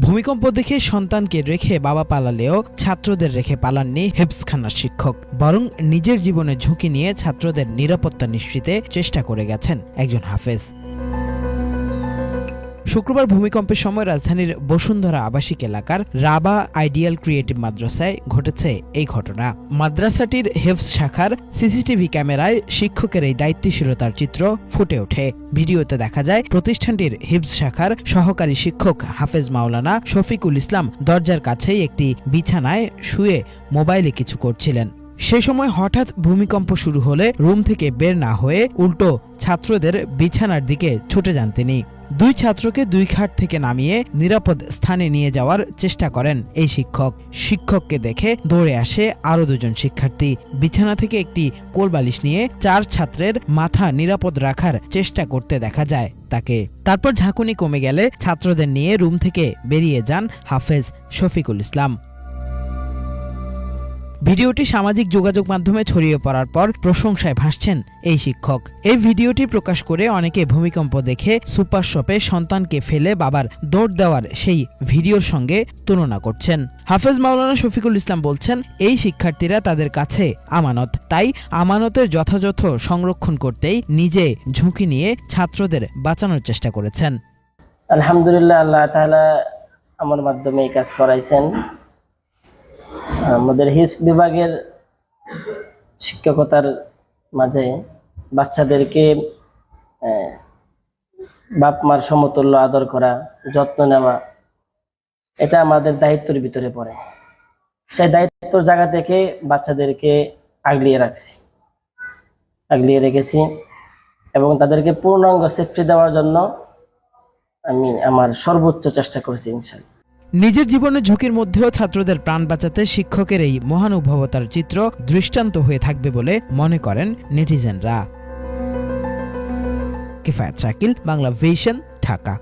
ভূমিকম্প দেখে সন্তানকে রেখে বাবা পালালেও ছাত্রদের রেখে পালাননি হিফজখানার শিক্ষক, বরং নিজের জীবনে ঝুঁকি নিয়ে ছাত্রদের নিরাপত্তা নিশ্চিতে চেষ্টা করে গেছেন একজন হাফেজ। শুক্রবার ভূমিকম্পের সময় রাজধানীর বসুন্ধরা আবাসিক এলাকার রাবা আইডিয়াল ক্রিয়েটিভ মাদ্রাসায় ঘটেছে এই ঘটনা। মাদ্রাসাটির হেফজ শাখার সিসিটিভি ক্যামেরায় শিক্ষকের এই দায়িত্বশীলতার চিত্র ফুটে ওঠে। ভিডিওতে দেখা যায় প্রতিষ্ঠানটির হিফজ শাখার সহকারী শিক্ষক হাফেজ মাওলানা শফিকুল ইসলাম দরজার কাছেই একটি বিছানায় শুয়ে মোবাইলে কিছু করছিলেন। সেই সময় হঠাৎ ভূমিকম্প শুরু হলে রুম থেকে বের না হয়ে উল্টো ছাত্রদের বিছানার দিকে ছুটে যান তিনি। দুই ছাত্রকে দুই খাট থেকে নামিয়ে নিরাপদ স্থানে নিয়ে যাওয়ার চেষ্টা করেন এই শিক্ষক। শিক্ষককে দেখে দৌড়ে আসে আরও দুজন শিক্ষার্থী। বিছানা থেকে একটি কোলবালিশ নিয়ে 4 ছাত্রের মাথা নিরাপদ রাখার চেষ্টা করতে দেখা যায় তাকে। তারপর ঝাঁকুনি কমে গেলে ছাত্রদের নিয়ে রুম থেকে বেরিয়ে যান হাফেজ শফিকুল ইসলাম। ভিডিওটি সামাজিক যোগাযোগ মাধ্যমে ছড়িয়ে পড়ার পর প্রশংসায় ভাসছেন এই শিক্ষক। এই ভিডিওটি প্রকাশ করে অনেকে ভূমিকম্প দেখে সুপার শপে সন্তানকে ফেলে বাবার দৌড় দেওয়ার সেই ভিডিওর সঙ্গে তুলনা করছেন। হাফেজ মাওলানা শফিকুল ইসলাম বলছেন, এই শিক্ষার্থীরা তাদের কাছে আমানত, তাই আমানতের যথাযথ সংরক্ষণ করতেই নিজে ঝুঁকি নিয়ে ছাত্রদের বাঁচানোর চেষ্টা করেছেন। আলহামদুলিল্লাহ, আল্লাহ তাআলা আমার মাধ্যমে এই কাজ করাইছেন। আমাদের হিফজ বিভাগের শিক্ষকতার মাঝে বাচ্চাদেরকে বাপ মার সমতুল্য আদর করা, যত্ন নেওয়া, এটা আমাদের দায়িত্বের ভিতরে পড়ে। সেই দায়িত্বের জায়গা থেকে বাচ্চাদেরকে আগলিয়ে রেখেছি এবং তাদেরকে পূর্ণাঙ্গ সেফটি দেওয়ার জন্য আমি আমার সর্বোচ্চ চেষ্টা করেছি ইনশাআল্লাহ। নিজের জীবনের ঝুঁকির মধ্যেও ছাত্রদের প্রাণ বাঁচাতে শিক্ষকের এই মহানুভবতার চিত্র দৃষ্টান্ত হয়ে থাকবে বলে মনে করেন নেটিজেনরা। কিফায়েত শাকিল, বাংলা ভিশন, ঢাকা।